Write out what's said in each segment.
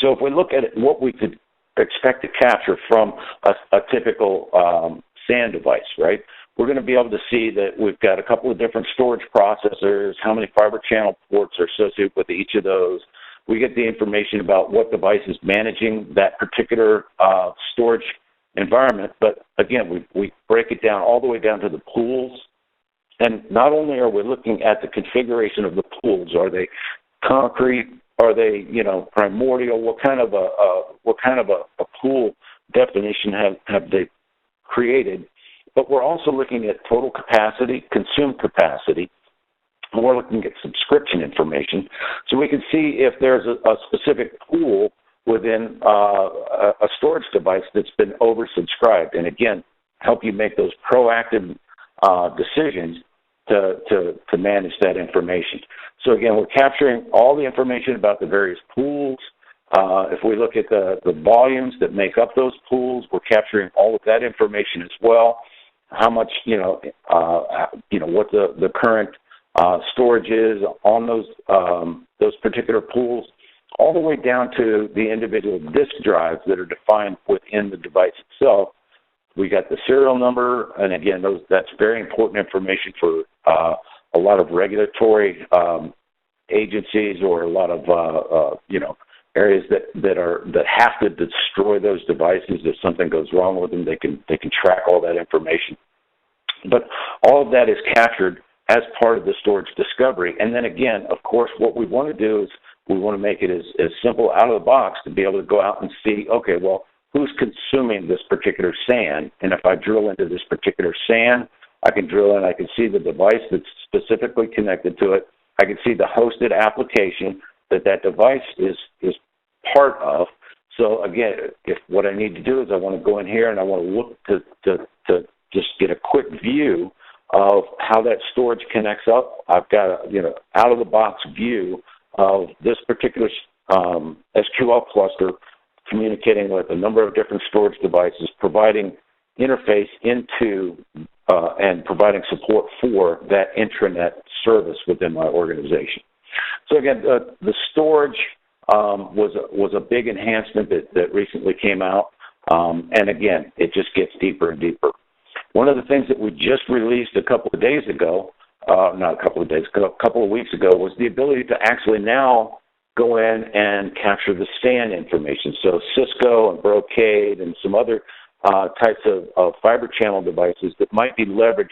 So if we look at it, what we could expect to capture from a typical SAN device, right? We're going to be able to see that we've got a couple of different storage processors, how many fiber channel ports are associated with each of those. We get the information about what device is managing that particular storage environment. But again, we break it down all the way down to the pools. And not only are we looking at the configuration of the pools, are they concrete? Are they, primordial? What kind of a pool definition have they created? But we're also looking at total capacity, consumed capacity, and we're looking at subscription information, so we can see if there's a specific pool within a storage device that's been oversubscribed, and again, help you make those proactive decisions to manage that information. So again, we're capturing all the information about the various pools. If we look at the volumes that make up those pools, we're capturing all of that information as well. How much, what the current storage is on those particular pools, all the way down to the individual disk drives that are defined within the device itself. We got the serial number, and again, that's very important information for a lot of regulatory agencies or a lot of areas that have to destroy those devices. If something goes wrong with them, they can track all that information. But all of that is captured as part of the storage discovery. And then again, of course, what we want to do is we want to make it as simple out of the box to be able to go out and see, okay, well, who's consuming this particular SAN? And if I drill into this particular SAN, I can drill in, I can see the device that's specifically connected to it. I can see the hosted application that device is part of. So again, if what I need to do is I want to go in here and I want to look to just get a quick view of how that storage connects up. I've got a out of the box view of this particular SQL cluster communicating with a number of different storage devices, providing interface into and providing support for that intranet service within my organization. So again, the storage was a big enhancement that recently came out, and again, it just gets deeper and deeper. One of the things that we just released a couple of days ago, not a couple of days, a couple of weeks ago, was the ability to actually now go in and capture the SAN information. So Cisco and Brocade and some other types of fiber channel devices that might be leveraged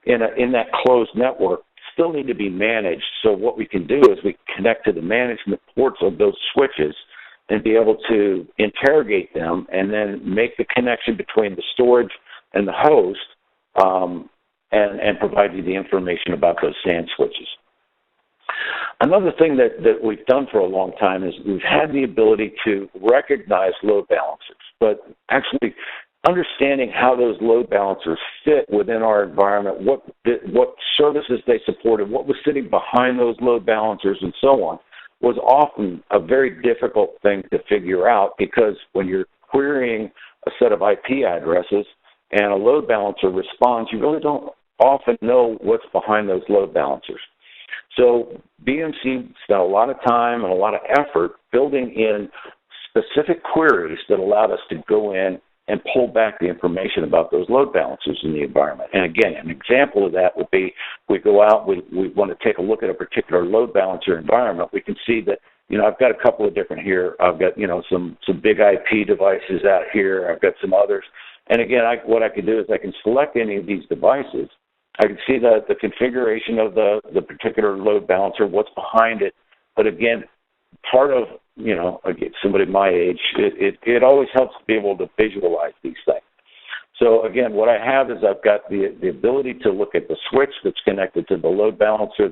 in that closed network still need to be managed. So what we can do is we connect to the management ports of those switches and be able to interrogate them and then make the connection between the storage and the host and provide you the information about those SAN switches. Another thing that we've done for a long time is we've had the ability to recognize load balancers, but actually understanding how those load balancers fit within our environment, what services they supported, what was sitting behind those load balancers, and so on, was often a very difficult thing to figure out, because when you're querying a set of IP addresses and a load balancer responds, you really don't often know what's behind those load balancers. So BMC spent a lot of time and a lot of effort building in specific queries that allowed us to go in and pull back the information about those load balancers in the environment. And again, an example of that would be we go out, we want to take a look at a particular load balancer environment. We can see that, I've got a couple of different here. I've got, some big IP devices out here. I've got some others. And again, what I can do is I can select any of these devices. I can see the configuration of the particular load balancer, what's behind it. But again, part of, again, somebody my age, it always helps to be able to visualize these things. So again, what I have is I've got the ability to look at the switch that's connected to the load balancer,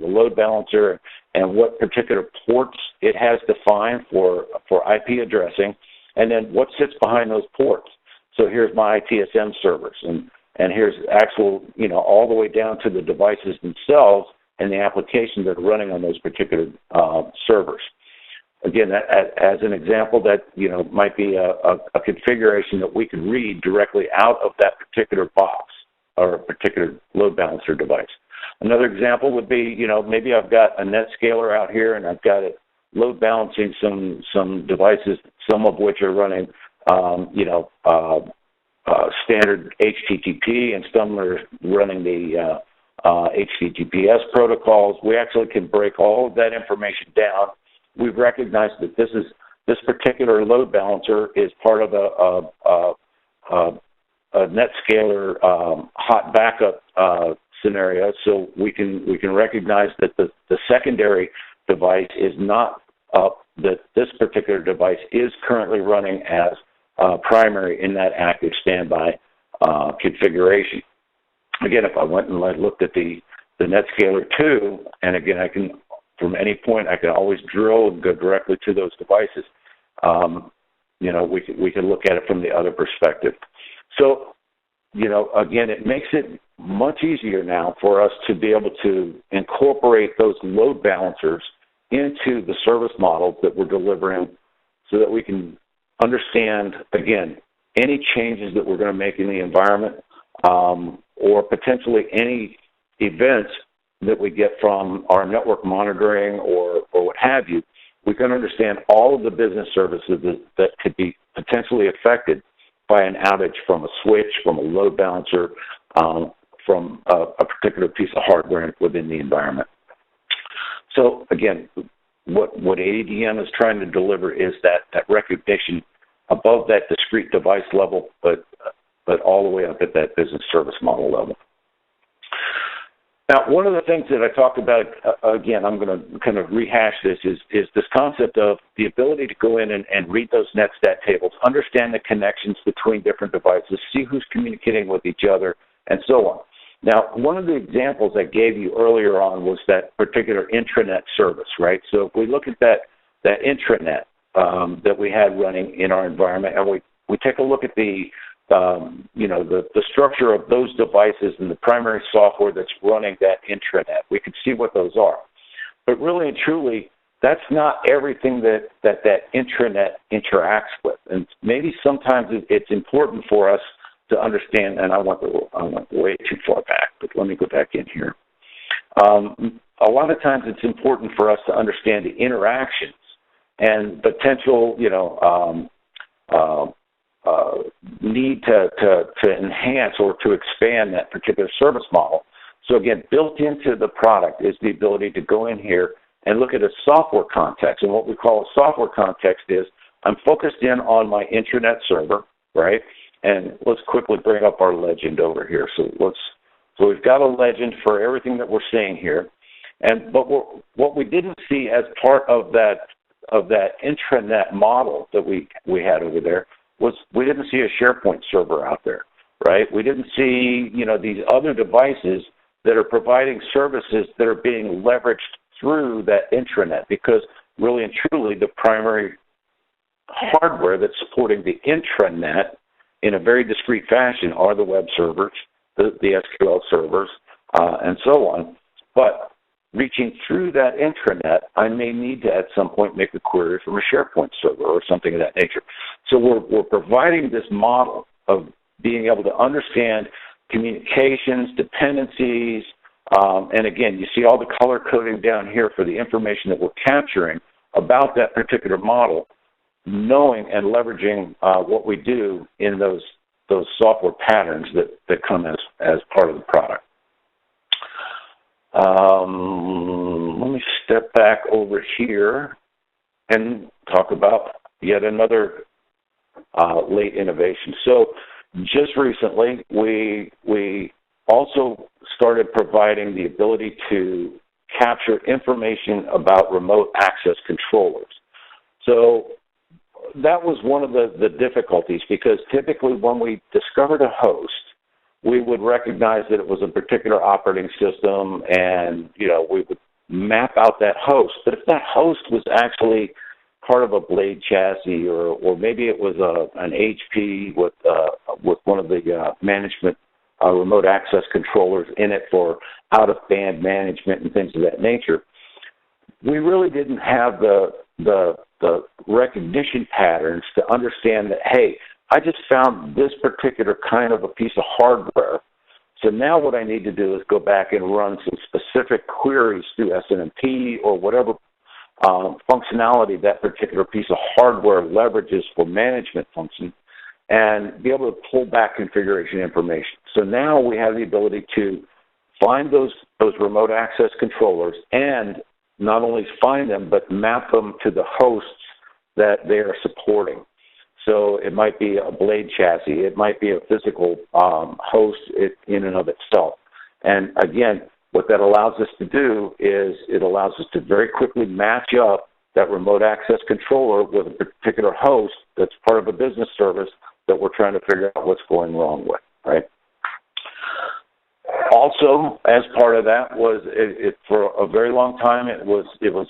and what particular ports it has defined for IP addressing, and then what sits behind those ports. So here's my ITSM servers, and here's actual, all the way down to the devices themselves and the applications that are running on those particular servers. Again, as an example, that might be a configuration that we can read directly out of that particular box or a particular load balancer device. Another example would be, maybe I've got a NetScaler out here and I've got it load balancing some devices some of which are running, standard HTTP, and some are running the HTTPS protocols. We actually can break all of that information down. We've recognized that this particular load balancer is part of a NetScaler hot backup scenario, so we can recognize that the secondary device is not up, that this particular device is currently running as primary in that active standby configuration. Again, if I went and I looked at the NetScaler 2, and again, I can, from any point, I can always drill and go directly to those devices. We can look at it from the other perspective. So, again, it makes it much easier now for us to be able to incorporate those load balancers into the service models that we're delivering, so that we can understand, again, any changes that we're going to make in the environment, or potentially any events that we get from our network monitoring or what have you. We can understand all of the business services that could be potentially affected by an outage from a switch, from a load balancer, from a particular piece of hardware within the environment. So again, what ADDM is trying to deliver is that recognition above that discrete device level, but all the way up at that business service model level. Now, one of the things that I talked about, again, I'm going to kind of rehash this, is this concept of the ability to go in and read those netstat tables, understand the connections between different devices, see who's communicating with each other, and so on. Now, one of the examples I gave you earlier on was that particular intranet service, right? So if we look at that intranet that we had running in our environment, and we take a look at the structure of those devices and the primary software that's running that intranet, we can see what those are. But really and truly, that's not everything that intranet interacts with. And maybe sometimes it's important for us to understand, and I went way too far back, but let me go back in here. A lot of times it's important for us to understand the interactions and potential, need to enhance or to expand that particular service model. So again, built into the product is the ability to go in here and look at a software context. And what we call a software context is, I'm focused in on my intranet server, right? And let's quickly bring up our legend over here. So we've got a legend for everything that we're seeing here. But what we didn't see as part of that intranet model that we had over there was we didn't see a SharePoint server out there, right? We didn't see, these other devices that are providing services that are being leveraged through that intranet, because really and truly the primary hardware that's supporting the intranet in a very discrete fashion are the web servers, the SQL servers, and so on. But reaching through that intranet, I may need to at some point make a query from a SharePoint server or something of that nature. So we're providing this model of being able to understand communications, dependencies, and again, you see all the color coding down here for the information that we're capturing about that particular model, knowing and leveraging what we do in those software patterns that come as part of the product. Let me step back over here and talk about yet another late innovation. So just recently, we also started providing the ability to capture information about remote access controllers. So that was one of the difficulties, because typically when we discovered a host, we would recognize that it was a particular operating system, and we would map out that host. But if that host was actually part of a Blade chassis, or maybe it was an HP with one of the management remote access controllers in it for out-of-band management and things of that nature, we really didn't have the recognition patterns to understand that, hey, I just found this particular kind of a piece of hardware. So now what I need to do is go back and run some specific queries through SNMP or whatever functionality that particular piece of hardware leverages for management function, and be able to pull back configuration information. So now we have the ability to find those remote access controllers, and not only find them, but map them to the hosts that they are supporting. So it might be a blade chassis. It might be a physical host in and of itself. And again, what that allows us to do is it allows us to very quickly match up that remote access controller with a particular host that's part of a business service that we're trying to figure out what's going wrong with, right? Also, as part of that was, for a very long time, it was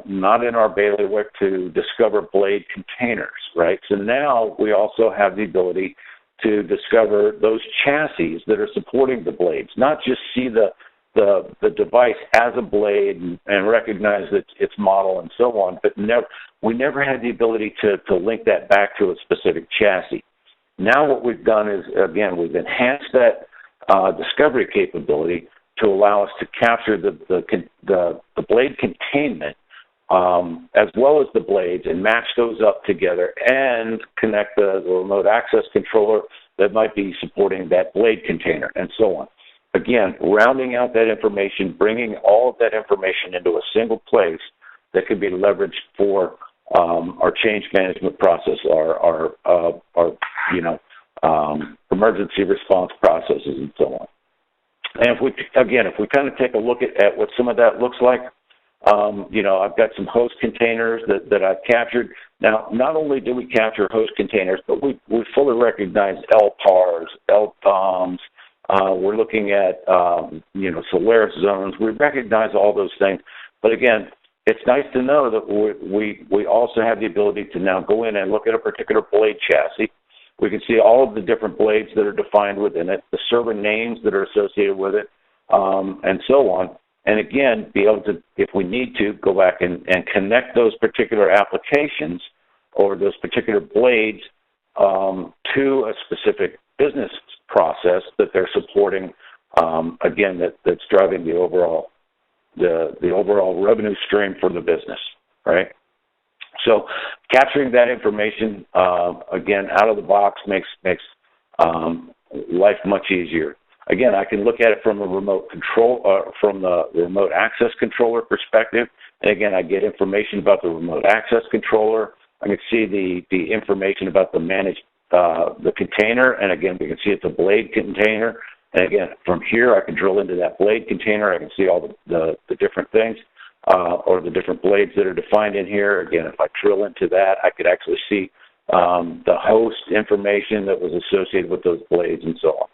not in our bailiwick to discover blade containers, right? So now we also have the ability to discover those chassis that are supporting the blades, not just see the device as a blade and recognize its model and so on, but we never had the ability to link that back to a specific chassis. Now what we've done is, again, we've enhanced that discovery capability to allow us to capture the blade containment as well as the blades and match those up together and connect the remote access controller that might be supporting that blade container and so on. Again, rounding out that information, bringing all of that information into a single place that can be leveraged for our change management process, our emergency response processes, and so on. And if we kind of take a look at what some of that looks like, I've got some host containers that I've captured. Now, not only do we capture host containers, but we fully recognize LPARs, LDOMs. We're looking at, Solaris zones. We recognize all those things. But again, it's nice to know that we also have the ability to now go in and look at a particular blade chassis. We can see all of the different blades that are defined within it, the server names that are associated with it, and so on. And again, be able to, if we need to, go back and connect those particular applications or those particular blades to a specific business process that they're supporting. Again, that's driving the overall revenue stream for the business, right? So capturing that information, again, out of the box makes life much easier. Again, I can look at it from a remote from the remote access controller perspective. And again, I get information about the remote access controller. I can see the information about the the container. And again, we can see it's a blade container. And again, from here, I can drill into that blade container. I can see all the different things or the different blades that are defined in here. Again, if I drill into that, I could actually see the host information that was associated with those blades and so on.